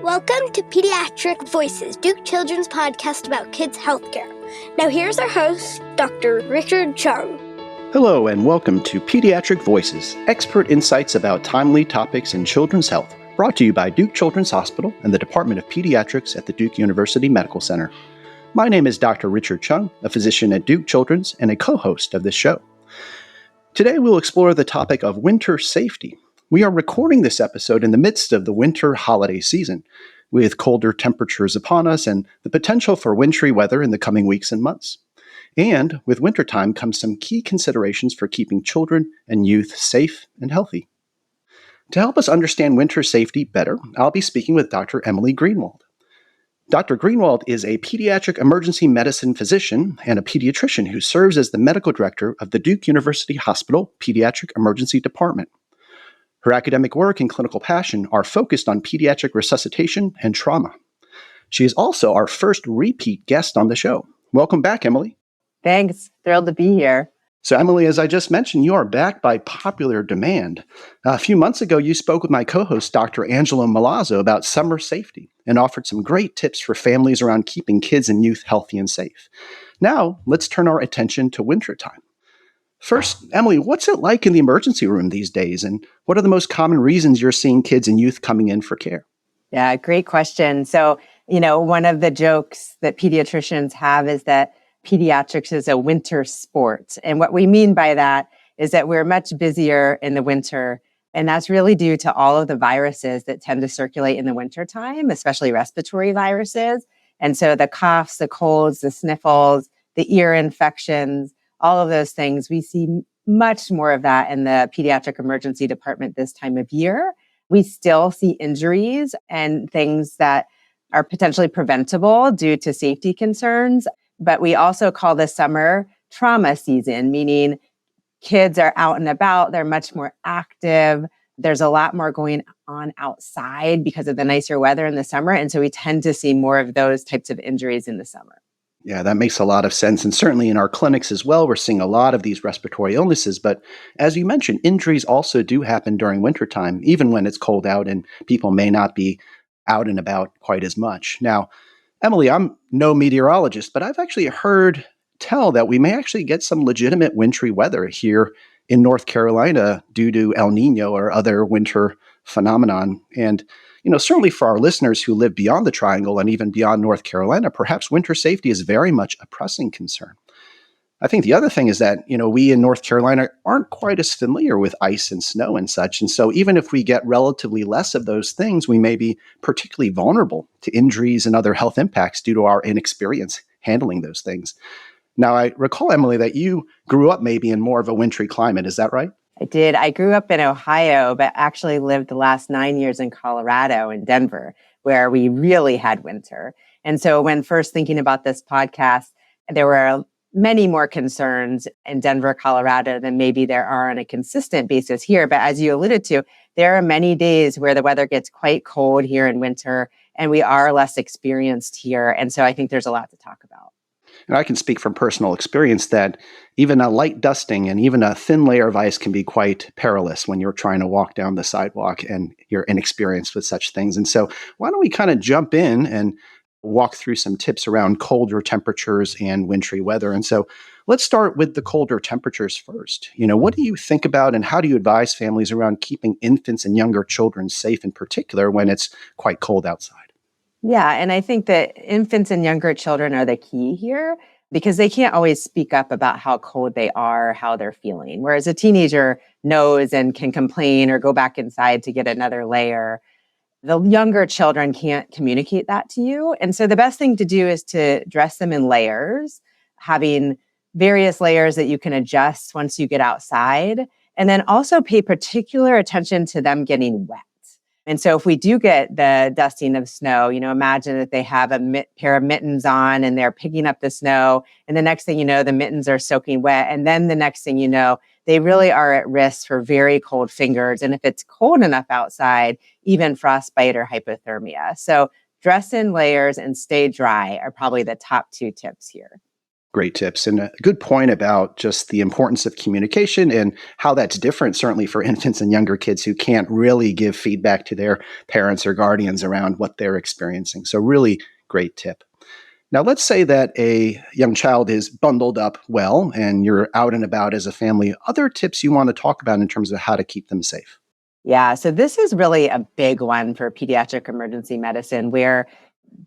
Welcome to Pediatric Voices, Duke Children's podcast about kids' healthcare. Now here's our host, Dr. Richard Chung. Hello and welcome to Pediatric Voices, expert insights about timely topics in children's health, brought to you by Duke Children's Hospital and the Department of Pediatrics at the Duke University Medical Center. My name is Dr. Richard Chung, a physician at Duke Children's and a co-host of this show. Today we'll explore the topic of winter safety. We are recording this episode in the midst of the winter holiday season, with colder temperatures upon us and the potential for wintry weather in the coming weeks and months. And with wintertime comes some key considerations for keeping children and youth safe and healthy. To help us understand winter safety better, I'll be speaking with Dr. Emily Greenwald. Dr. Greenwald is a pediatric emergency medicine physician and a pediatrician who serves as the medical director of the Duke University Hospital Pediatric Emergency Department. Her academic work and clinical passion are focused on pediatric resuscitation and trauma. She is also our first repeat guest on the show. Welcome back, Emily. Thanks. Thrilled to be here. So, Emily, as I just mentioned, you are back by popular demand. A few months ago, you spoke with my co-host, Dr. Angelo Milazzo, about summer safety and offered some great tips for families around keeping kids and youth healthy and safe. Now, let's turn our attention to wintertime. First, Emily, what's it like in the emergency room these days, and what are the most common reasons you're seeing kids and youth coming in for care? Yeah, great question. So, one of the jokes that pediatricians have is that pediatrics is a winter sport. And what we mean by that is that we're much busier in the winter. And that's really due to all of the viruses that tend to circulate in the wintertime, especially respiratory viruses. And so the coughs, the colds, the sniffles, the ear infections, all of those things, we see much more of that in the pediatric emergency department this time of year. We still see injuries and things that are potentially preventable due to safety concerns. But we also call the summer trauma season, meaning kids are out and about, they're much more active. There's a lot more going on outside because of the nicer weather in the summer. And so we tend to see more of those types of injuries in the summer. Yeah, that makes a lot of sense. And certainly in our clinics as well, we're seeing a lot of these respiratory illnesses. But as you mentioned, injuries also do happen during wintertime, even when it's cold out and people may not be out and about quite as much. Now, Emily, I'm no meteorologist, but I've actually heard tell that we may actually get some legitimate wintry weather here in North Carolina due to El Nino or other winter phenomenon. And certainly for our listeners who live beyond the Triangle and even beyond North Carolina, perhaps winter safety is very much a pressing concern. I think the other thing is that, we in North Carolina aren't quite as familiar with ice and snow and such. And so even if we get relatively less of those things, we may be particularly vulnerable to injuries and other health impacts due to our inexperience handling those things. Now, I recall, Emily, that you grew up maybe in more of a wintry climate. Is that right? I did. I grew up in Ohio, but actually lived the last 9 years in Colorado, in Denver, where we really had winter. And so when first thinking about this podcast, there were many more concerns in Denver, Colorado than maybe there are on a consistent basis here. But as you alluded to, there are many days where the weather gets quite cold here in winter, and we are less experienced here. And so I think there's a lot to talk about. And I can speak from personal experience that even a light dusting and even a thin layer of ice can be quite perilous when you're trying to walk down the sidewalk and you're inexperienced with such things. And so why don't we kind of jump in and walk through some tips around colder temperatures and wintry weather. And so let's start with the colder temperatures first. What do you think about and how do you advise families around keeping infants and younger children safe in particular when it's quite cold outside? Yeah, and I think that infants and younger children are the key here because they can't always speak up about how cold they are, how they're feeling. Whereas a teenager knows and can complain or go back inside to get another layer. The younger children can't communicate that to you. And so the best thing to do is to dress them in layers, having various layers that you can adjust once you get outside. And then also pay particular attention to them getting wet. And so if we do get the dusting of snow, imagine that they have a pair of mittens on and they're picking up the snow. And the next thing you know, the mittens are soaking wet. And then the next thing you know, they really are at risk for very cold fingers. And if it's cold enough outside, even frostbite or hypothermia. So dress in layers and stay dry are probably the top two tips here. Great tips and a good point about just the importance of communication and how that's different, certainly for infants and younger kids who can't really give feedback to their parents or guardians around what they're experiencing. So really great tip. Now, let's say that a young child is bundled up well and you're out and about as a family. Other tips you want to talk about in terms of how to keep them safe? Yeah, so this is really a big one for pediatric emergency medicine, where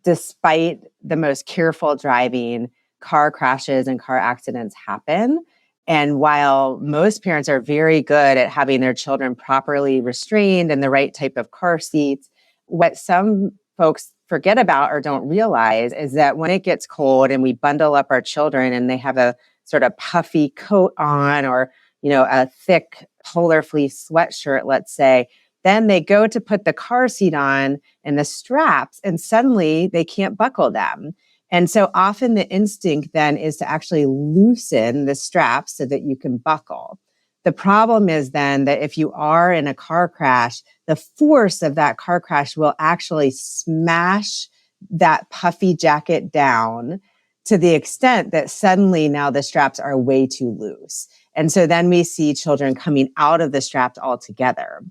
despite the most careful driving, car crashes and car accidents happen. And while most parents are very good at having their children properly restrained in the right type of car seats, what some folks forget about or don't realize is that when it gets cold and we bundle up our children and they have a sort of puffy coat on, or a thick polar fleece sweatshirt, let's say, then they go to put the car seat on and the straps, and suddenly they can't buckle them. And so often the instinct then is to actually loosen the straps so that you can buckle. The problem is then that if you are in a car crash, the force of that car crash will actually smash that puffy jacket down to the extent that suddenly now the straps are way too loose. And so then we see children coming out of the straps altogether.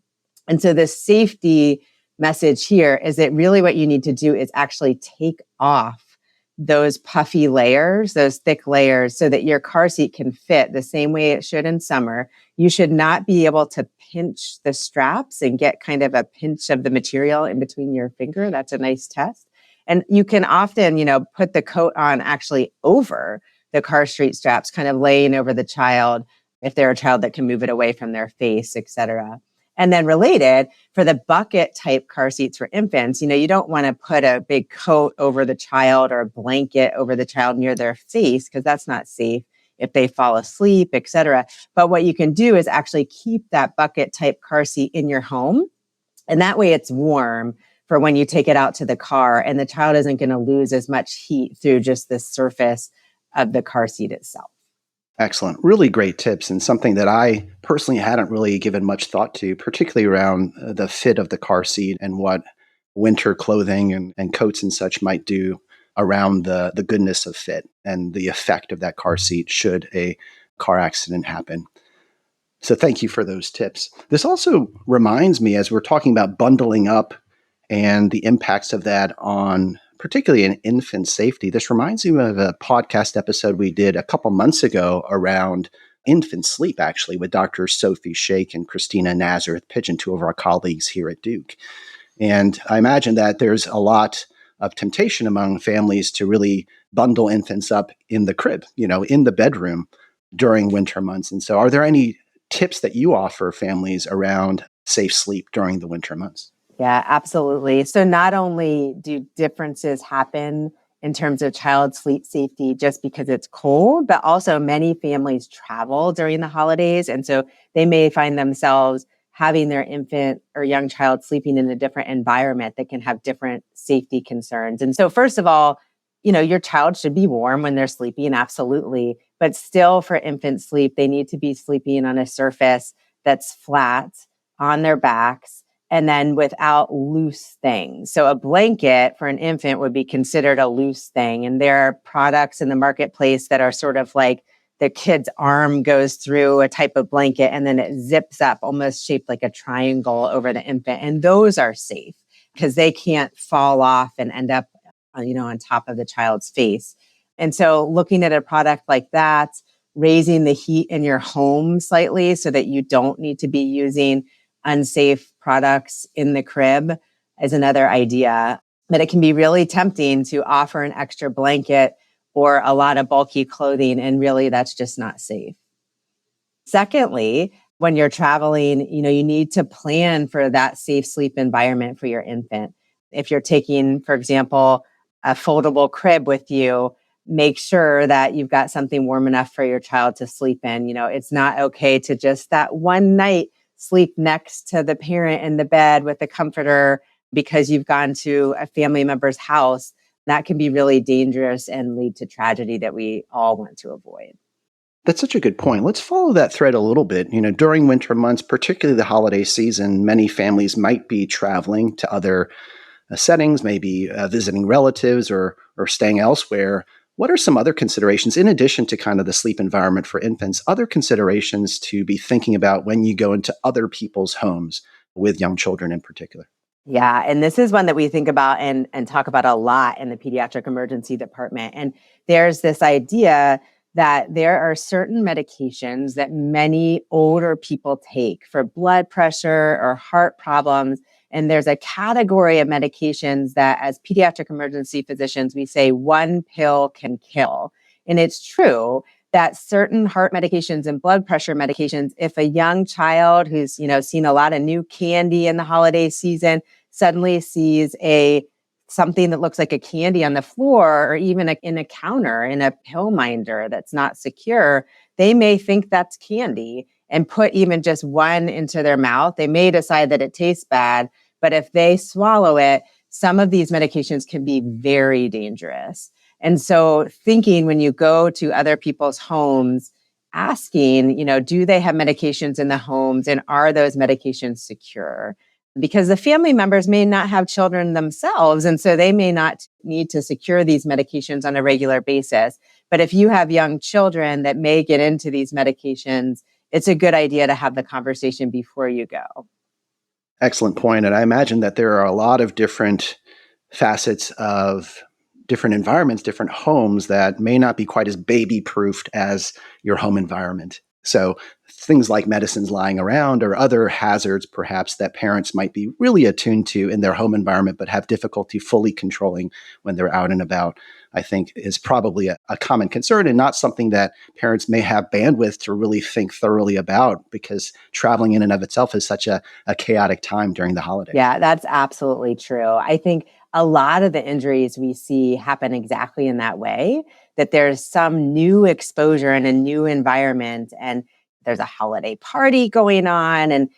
And so the safety message here is that really what you need to do is actually take off those puffy layers, those thick layers, so that your car seat can fit the same way it should in summer. You should not be able to pinch the straps and get kind of a pinch of the material in between your finger. That's a nice test. And you can often, put the coat on actually over the car seat straps, kind of laying over the child, if they're a child that can move it away from their face, et cetera. And then related, for the bucket type car seats for infants, you don't want to put a big coat over the child or a blanket over the child near their face, because that's not safe if they fall asleep, et cetera. But what you can do is actually keep that bucket type car seat in your home. And that way it's warm for when you take it out to the car, and the child isn't going to lose as much heat through just the surface of the car seat itself. Excellent. Really great tips, and something that I personally hadn't really given much thought to, particularly around the fit of the car seat and what winter clothing and coats and such might do around the goodness of fit and the effect of that car seat should a car accident happen. So thank you for those tips. This also reminds me, as we're talking about bundling up and the impacts of that on particularly in infant safety, this reminds me of a podcast episode we did a couple months ago around infant sleep, actually, with Dr. Sophie Shake and Christina Nazareth-Pigeon, two of our colleagues here at Duke. And I imagine that there's a lot of temptation among families to really bundle infants up in the crib, in the bedroom during winter months. And so are there any tips that you offer families around safe sleep during the winter months? Yeah, absolutely. So not only do differences happen in terms of child sleep safety just because it's cold, but also many families travel during the holidays. And so they may find themselves having their infant or young child sleeping in a different environment that can have different safety concerns. And so first of all, your child should be warm when they're sleeping, absolutely. But still for infant sleep, they need to be sleeping on a surface that's flat on their backs, and then without loose things. So a blanket for an infant would be considered a loose thing. And there are products in the marketplace that are sort of like the kid's arm goes through a type of blanket and then it zips up, almost shaped like a triangle over the infant. And those are safe because they can't fall off and end up, on top of the child's face. And so looking at a product like that, raising the heat in your home slightly so that you don't need to be using unsafe products in the crib is another idea. But it can be really tempting to offer an extra blanket or a lot of bulky clothing, and really that's just not safe. Secondly, when you're traveling, you need to plan for that safe sleep environment for your infant. If you're taking, for example, a foldable crib with you, make sure that you've got something warm enough for your child to sleep in. It's not okay to just that one night sleep next to the parent in the bed with a comforter because you've gone to a family member's house. That can be really dangerous and lead to tragedy that we all want to avoid. That's such a good point. Let's follow that thread a little bit. During winter months, particularly the holiday season, many families might be traveling to other settings, maybe visiting relatives or staying elsewhere. What are some other considerations, in addition to kind of the sleep environment for infants, other considerations to be thinking about when you go into other people's homes with young children in particular? Yeah, and this is one that we think about and talk about a lot in the pediatric emergency department. And there's this idea that there are certain medications that many older people take for blood pressure or heart problems. And there's a category of medications that, as pediatric emergency physicians, we say one pill can kill. And it's true that certain heart medications and blood pressure medications, if a young child who's, seen a lot of new candy in the holiday season suddenly sees something that looks like a candy on the floor, or even in a counter in a pill minder that's not secure, they may think that's candy and put even just one into their mouth. They may decide that it tastes bad, but if they swallow it, some of these medications can be very dangerous. And so thinking when you go to other people's homes, asking, do they have medications in the homes, and are those medications secure? Because the family members may not have children themselves, and so they may not need to secure these medications on a regular basis. But if you have young children that may get into these medications, it's a good idea to have the conversation before you go. Excellent point. And I imagine that there are a lot of different facets of different environments, different homes that may not be quite as baby-proofed as your home environment. So things like medicines lying around or other hazards, perhaps, that parents might be really attuned to in their home environment, but have difficulty fully controlling when they're out and about, I think is probably a common concern, and not something that parents may have bandwidth to really think thoroughly about, because traveling in and of itself is such a chaotic time during the holidays. Yeah, that's absolutely true. I think a lot of the injuries we see happen exactly in that way, that there's some new exposure in a new environment, and there's a holiday party going on, and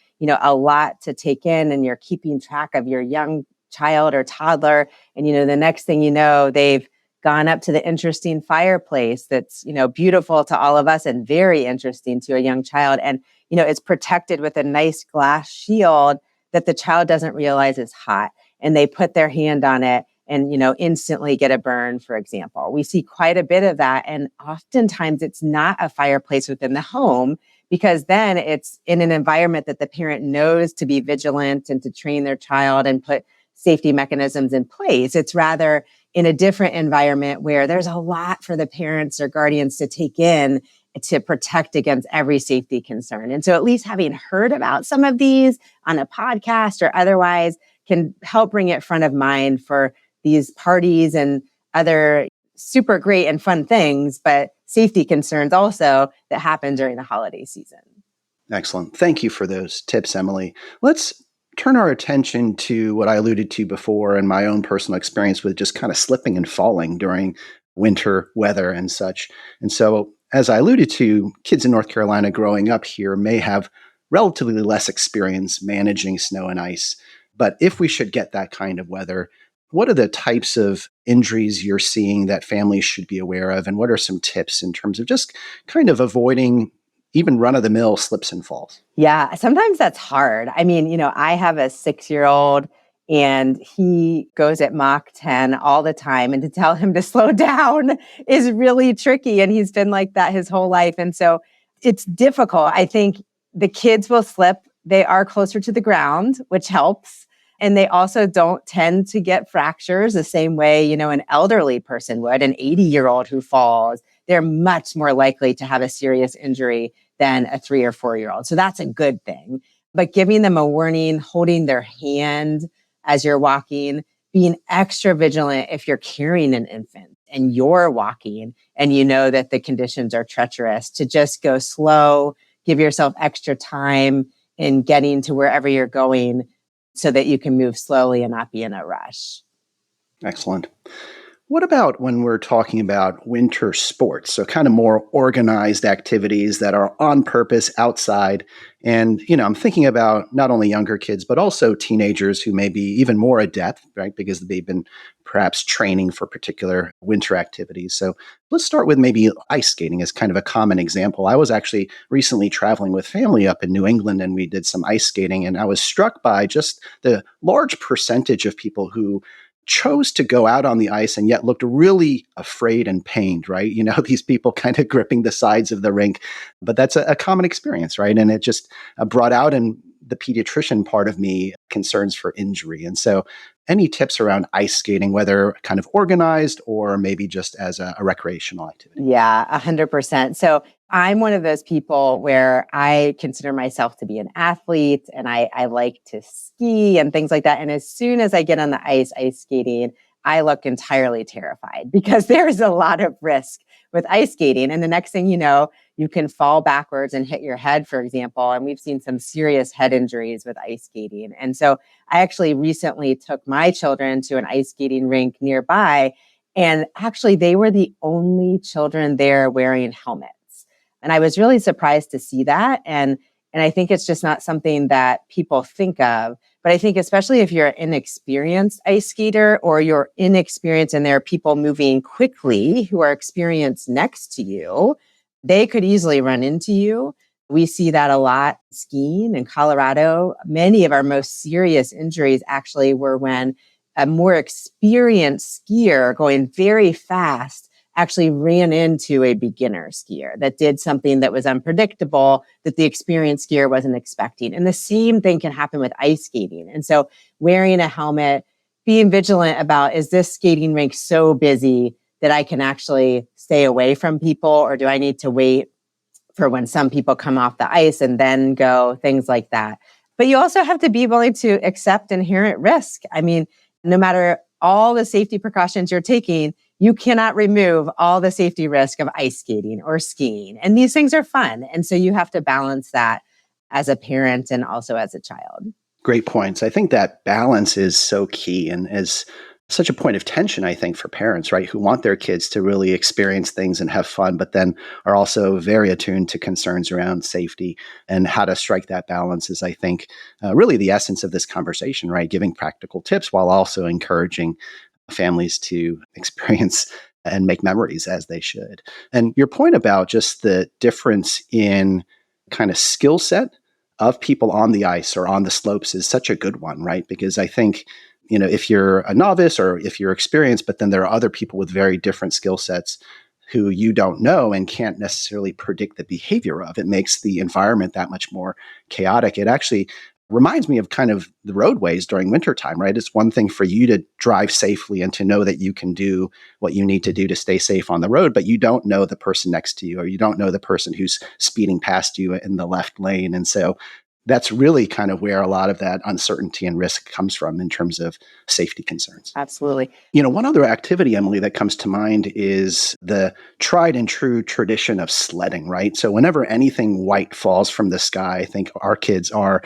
a lot to take in, and you're keeping track of your young child or toddler, and the next thing you know, they've gone up to the interesting fireplace that's beautiful to all of us and very interesting to a young child, and it's protected with a nice glass shield that the child doesn't realize is hot, and they put their hand on it and instantly get a burn, for example. We see quite a bit of that, and oftentimes it's not a fireplace within the home, because then it's in an environment that the parent knows to be vigilant and to train their child and put safety mechanisms in place. It's rather in a different environment where there's a lot for the parents or guardians to take in to protect against every safety concern. And so at least having heard about some of these on a podcast or otherwise can help bring it front of mind for these parties and other super great and fun things, but safety concerns also that happen during the holiday season. Excellent. Thank you for those tips, Emily. Let's turn our attention to what I alluded to before and my own personal experience with just kind of slipping and falling during winter weather and such. And so, as I alluded to, kids in North Carolina growing up here may have relatively less experience managing snow and ice. But if we should get that kind of weather, what are the types of injuries you're seeing that families should be aware of? And what are some tips in terms of just kind of avoiding even run-of-the-mill slips and falls? Yeah, sometimes that's hard. I mean, I have a 6-year-old and he goes at Mach 10 all the time. And to tell him to slow down is really tricky. And he's been like that his whole life. And so it's difficult. I think the kids will slip. They are closer to the ground, which helps. And they also don't tend to get fractures the same way, an elderly person would. An 80-year-old who falls, they're much more likely to have a serious injury than a 3 or 4-year-old. So that's a good thing. But giving them a warning, holding their hand as you're walking, being extra vigilant if you're carrying an infant and you're walking and you know that the conditions are treacherous, to just go slow, give yourself extra time in getting to wherever you're going so that you can move slowly and not be in a rush. Excellent. What about when we're talking about winter sports? So kind of more organized activities that are on purpose outside. And, I'm thinking about not only younger kids, but also teenagers who may be even more adept, right? Because they've been perhaps training for particular winter activities. So let's start with maybe ice skating as kind of a common example. I was actually recently traveling with family up in New England, and we did some ice skating. And I was struck by just the large percentage of people who chose to go out on the ice and yet looked really afraid and pained, right? These people kind of gripping the sides of the rink, but that's a common experience, right? And it just brought out in the pediatrician part of me concerns for injury. And so any tips around ice skating, whether kind of organized or maybe just as a recreational activity? Yeah, 100%. So I'm one of those people where I consider myself to be an athlete and I like to ski and things like that. And as soon as I get on the ice skating, I look entirely terrified because there's a lot of risk with ice skating. And the next thing you know, you can fall backwards and hit your head, for example. And we've seen some serious head injuries with ice skating. And so I actually recently took my children to an ice skating rink nearby. And actually, they were the only children there wearing helmets. And I was really surprised to see that. And I think it's just not something that people think of. But I think especially if you're an inexperienced ice skater or you're inexperienced and there are people moving quickly who are experienced next to you, they could easily run into you. We see that a lot skiing in Colorado. Many of our most serious injuries actually were when a more experienced skier going very fast actually ran into a beginner skier that did something that was unpredictable that the experienced skier wasn't expecting. And the same thing can happen with ice skating. And so wearing a helmet, being vigilant about, is this skating rink so busy that I can actually stay away from people, or do I need to wait for when some people come off the ice and then go, things like that. But you also have to be willing to accept inherent risk. I mean, no matter all the safety precautions you're taking, you cannot remove all the safety risk of ice skating or skiing. And these things are fun. And so you have to balance that as a parent and also as a child. Great points. I think that balance is so key and is such a point of tension, I think, for parents, right, who want their kids to really experience things and have fun, but then are also very attuned to concerns around safety. And how to strike that balance is, I think, really the essence of this conversation, right? Giving practical tips while also encouraging families to experience and make memories as they should. And your point about just the difference in kind of skill set of people on the ice or on the slopes is such a good one, right? Because I think, if you're a novice or if you're experienced, but then there are other people with very different skill sets who you don't know and can't necessarily predict the behavior of, it makes the environment that much more chaotic. It actually reminds me of kind of the roadways during wintertime, right? It's one thing for you to drive safely and to know that you can do what you need to do to stay safe on the road, but you don't know the person next to you, or you don't know the person who's speeding past you in the left lane. And so that's really kind of where a lot of that uncertainty and risk comes from in terms of safety concerns. Absolutely. One other activity, Emily, that comes to mind is the tried and true tradition of sledding, right? So whenever anything white falls from the sky, I think our kids are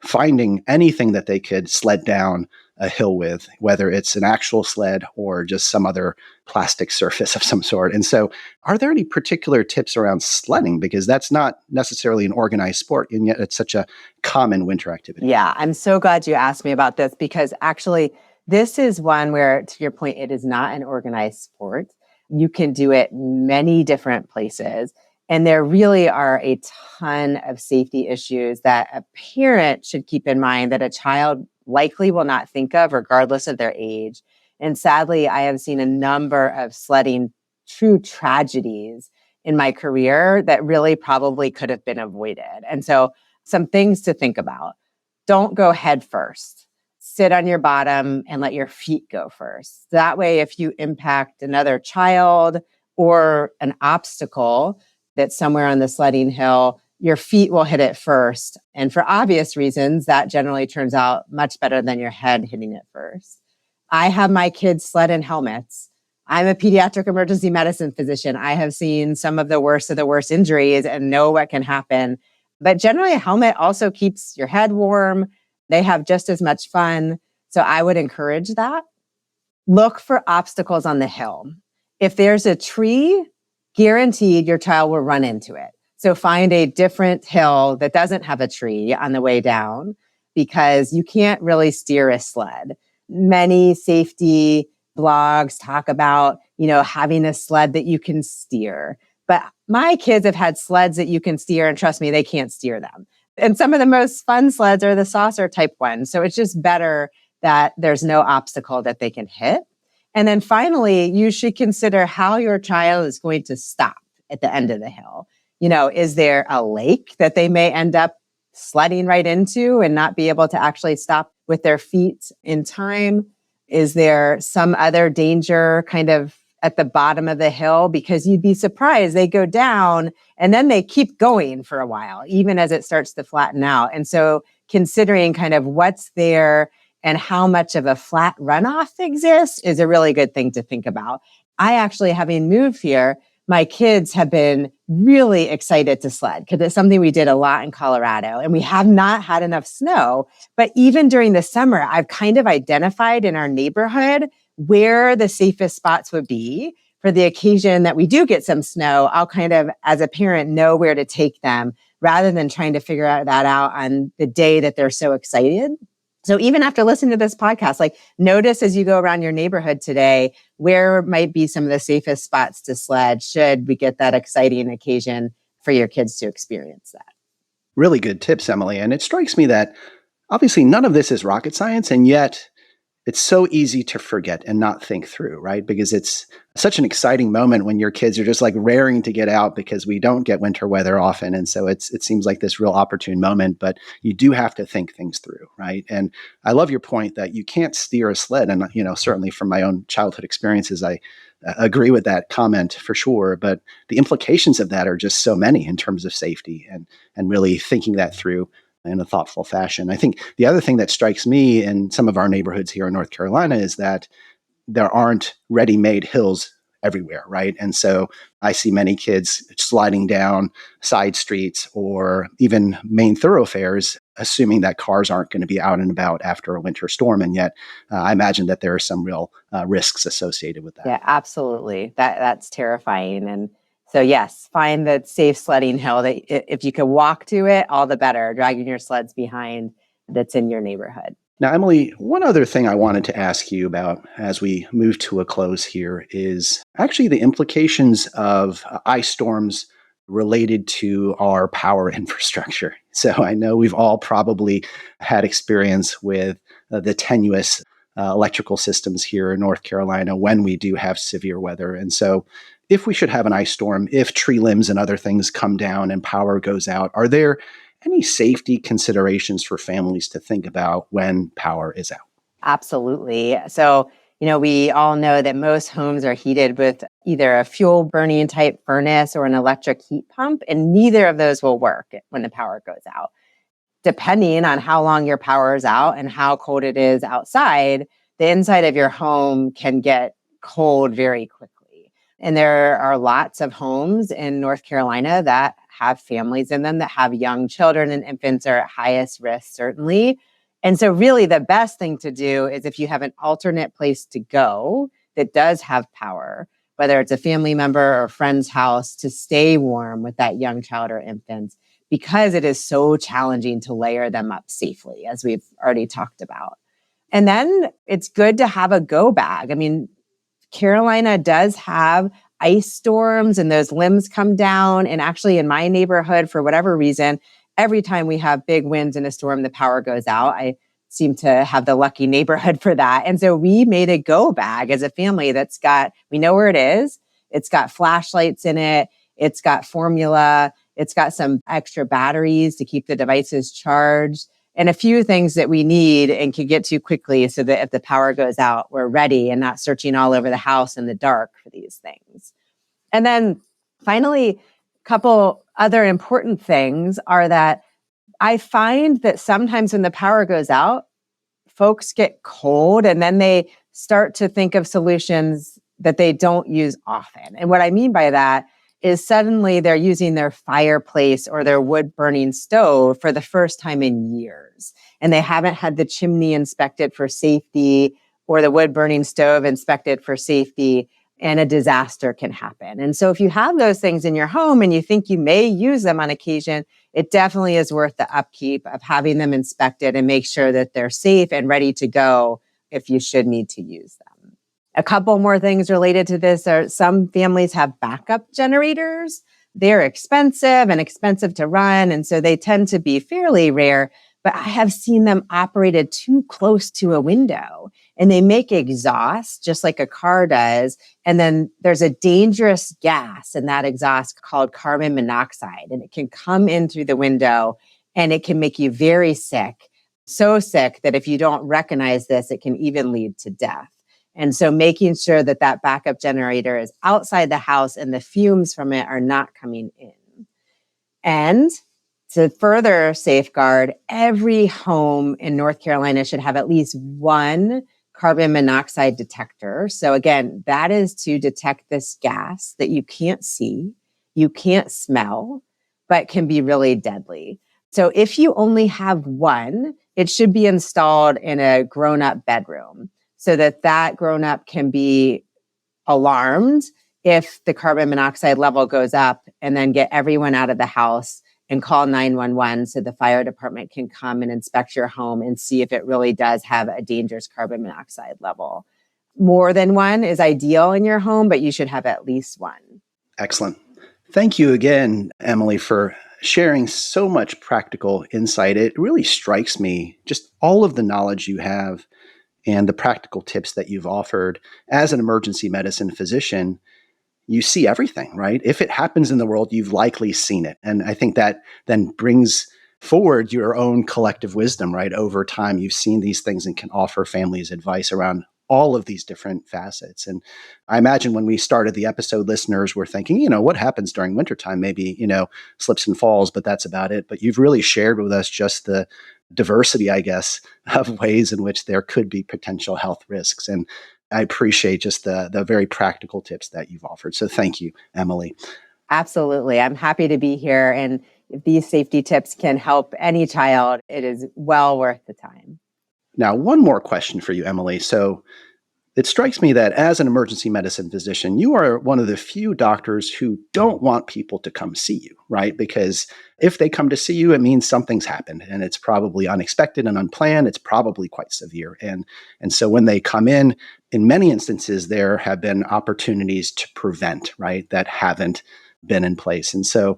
finding anything that they could sled down a hill with, whether it's an actual sled or just some other plastic surface of some sort. And so are there any particular tips around sledding? Because that's not necessarily an organized sport, and yet it's such a common winter activity. Yeah, I'm so glad you asked me about this, because actually this is one where, to your point, it is not an organized sport. You can do it many different places. And there really are a ton of safety issues that a parent should keep in mind that a child likely will not think of, regardless of their age. And sadly, I have seen a number of sledding true tragedies in my career that really probably could have been avoided. And so some things to think about. Don't go head first. Sit on your bottom and let your feet go first. That way, if you impact another child or an obstacle that's somewhere on the sledding hill, your feet will hit it first. And for obvious reasons, that generally turns out much better than your head hitting it first. I have my kids sled in helmets. I'm a pediatric emergency medicine physician. I have seen some of the worst injuries and know what can happen. But generally, a helmet also keeps your head warm. They have just as much fun. So I would encourage that. Look for obstacles on the hill. If there's a tree, guaranteed your child will run into it. So find a different hill that doesn't have a tree on the way down, because you can't really steer a sled. Many safety blogs talk about, having a sled that you can steer. But my kids have had sleds that you can steer, and trust me, they can't steer them. And some of the most fun sleds are the saucer type ones. So it's just better that there's no obstacle that they can hit. And then finally, you should consider how your child is going to stop at the end of the hill. Is there a lake that they may end up sledding right into and not be able to actually stop with their feet in time? Is there some other danger kind of at the bottom of the hill? Because you'd be surprised, they go down and then they keep going for a while, even as it starts to flatten out. And so considering kind of what's there and how much of a flat runoff exists is a really good thing to think about. I actually, having moved here, my kids have been really excited to sled because it's something we did a lot in Colorado, and we have not had enough snow. But even during the summer, I've kind of identified in our neighborhood where the safest spots would be for the occasion that we do get some snow. I'll kind of, as a parent, know where to take them rather than trying to figure that out on the day that they're so excited. So even after listening to this podcast, notice as you go around your neighborhood today, where might be some of the safest spots to sled should we get that exciting occasion for your kids to experience that. Really good tips, Emily. And it strikes me that obviously none of this is rocket science, and yet it's so easy to forget and not think through, right? Because it's such an exciting moment when your kids are just raring to get out because we don't get winter weather often. And so it seems like this real opportune moment, but you do have to think things through, right? And I love your point that you can't steer a sled. And, certainly from my own childhood experiences, I agree with that comment for sure. But the implications of that are just so many in terms of safety and really thinking that through in a thoughtful fashion. I think the other thing that strikes me in some of our neighborhoods here in North Carolina is that there aren't ready-made hills everywhere, right? And so I see many kids sliding down side streets or even main thoroughfares, assuming that cars aren't going to be out and about after a winter storm. And yet I imagine that there are some real risks associated with that. Yeah, absolutely. That's terrifying. And so yes, find the safe sledding hill that if you can walk to it, all the better, dragging your sleds behind that's in your neighborhood. Now, Emily, one other thing I wanted to ask you about as we move to a close here is actually the implications of ice storms related to our power infrastructure. So I know we've all probably had experience with the tenuous electrical systems here in North Carolina when we do have severe weather. And so if we should have an ice storm, if tree limbs and other things come down and power goes out, are there any safety considerations for families to think about when power is out? Absolutely. So, we all know that most homes are heated with either a fuel burning type furnace or an electric heat pump, and neither of those will work when the power goes out. Depending on how long your power is out and how cold it is outside, the inside of your home can get cold very quickly. And there are lots of homes in North Carolina that have families in them that have young children, and infants are at highest risk, certainly. And so really the best thing to do is if you have an alternate place to go that does have power, whether it's a family member or friend's house, to stay warm with that young child or infant, because it is so challenging to layer them up safely, as we've already talked about. And then it's good to have a go bag. I mean, Carolina does have ice storms and those limbs come down. And actually in my neighborhood, for whatever reason, every time we have big winds in a storm, the power goes out. I seem to have the lucky neighborhood for that. And so we made a go bag as a family we know where it is. It's got flashlights in it. It's got formula. It's got some extra batteries to keep the devices charged, and a few things that we need and can get to quickly so that if the power goes out, we're ready and not searching all over the house in the dark for these things. And then finally, a couple other important things are that I find that sometimes when the power goes out, folks get cold and then they start to think of solutions that they don't use often. And what I mean by that is suddenly they're using their fireplace or their wood burning stove for the first time in years. And they haven't had the chimney inspected for safety or the wood burning stove inspected for safety, and a disaster can happen. And so if you have those things in your home and you think you may use them on occasion, it definitely is worth the upkeep of having them inspected and make sure that they're safe and ready to go if you should need to use them. A couple more things related to this are some families have backup generators. They're expensive to run, and so they tend to be fairly rare. but I have seen them operated too close to a window and they make exhaust just like a car does. And then there's a dangerous gas in that exhaust called carbon monoxide, and it can come in through the window and it can make you very sick, so sick that if you don't recognize this, it can even lead to death. And so making sure that that backup generator is outside the house and the fumes from it are not coming in. And to further safeguard, every home in North Carolina should have at least one carbon monoxide detector. So again, that is to detect this gas that you can't see, you can't smell, but can be really deadly. So if you only have one, it should be installed in a grown-up bedroom so that that grown-up can be alarmed if the carbon monoxide level goes up, and then get everyone out of the house and call 911 so the fire department can come and inspect your home and see if it really does have a dangerous carbon monoxide level. More than one is ideal in your home, but you should have at least one. Excellent. Thank you again, Emily, for sharing so much practical insight. It really strikes me, just all of the knowledge you have and the practical tips that you've offered. As an emergency medicine physician, you see everything, right? If it happens in the world, you've likely seen it. And I think that then brings forward your own collective wisdom, right? Over time, you've seen these things and can offer families advice around all of these different facets. And I imagine when we started the episode, listeners were thinking, what happens during wintertime? Maybe, slips and falls, but that's about it. But you've really shared with us just the diversity, I guess, of ways in which there could be potential health risks. And I appreciate just the very practical tips that you've offered. So thank you, Emily. Absolutely. I'm happy to be here. And if these safety tips can help any child, it is well worth the time. Now, one more question for you, Emily. So it strikes me that as an emergency medicine physician, you are one of the few doctors who don't want people to come see you, right? Because if they come to see you, it means something's happened and it's probably unexpected and unplanned. It's probably quite severe. And so when they come in many instances, there have been opportunities to prevent, right, that haven't been in place. And so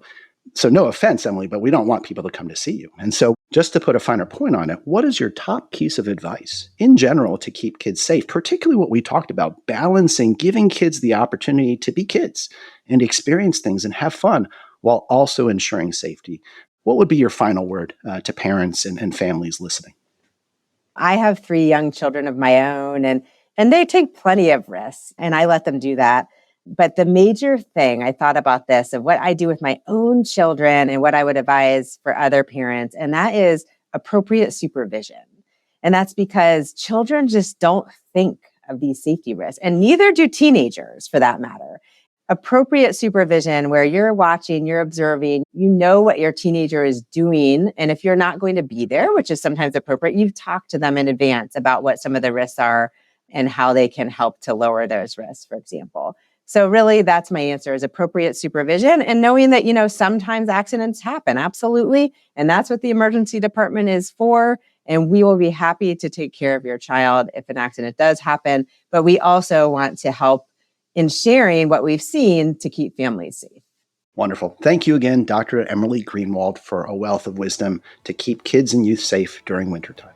no offense, Emily, but we don't want people to come to see you. And so just to put a finer point on it, what is your top piece of advice in general to keep kids safe, particularly what we talked about, balancing giving kids the opportunity to be kids and experience things and have fun while also ensuring safety? What would be your final word to parents and families listening? I have 3 young children of my own, and they take plenty of risks, and I let them do that. But the major thing, I thought about this, of what I do with my own children and what I would advise for other parents, and that is appropriate supervision. And that's because children just don't think of these safety risks, and neither do teenagers for that matter. Appropriate supervision where you're watching, you're observing, you know what your teenager is doing. And if you're not going to be there, which is sometimes appropriate, you've talked to them in advance about what some of the risks are and how they can help to lower those risks, for example. So really, that's my answer, is appropriate supervision and knowing that, sometimes accidents happen. Absolutely. And that's what the emergency department is for. And we will be happy to take care of your child if an accident does happen. But we also want to help in sharing what we've seen to keep families safe. Wonderful. Thank you again, Dr. Emily Greenwald, for a wealth of wisdom to keep kids and youth safe during wintertime.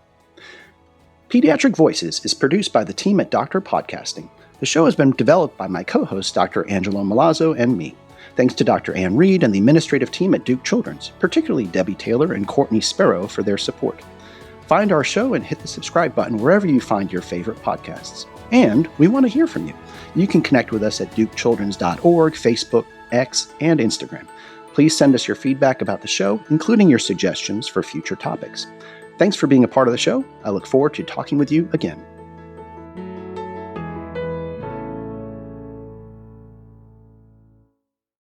Pediatric Voices is produced by the team at Dr. Podcasting. The show has been developed by my co-host, Dr. Angelo Milazzo, and me. Thanks to Dr. Ann Reed and the administrative team at Duke Children's, particularly Debbie Taylor and Courtney Sparrow for their support. Find our show and hit the subscribe button wherever you find your favorite podcasts. And we want to hear from you. You can connect with us at dukechildrens.org, Facebook, X, and Instagram. Please send us your feedback about the show, including your suggestions for future topics. Thanks for being a part of the show. I look forward to talking with you again.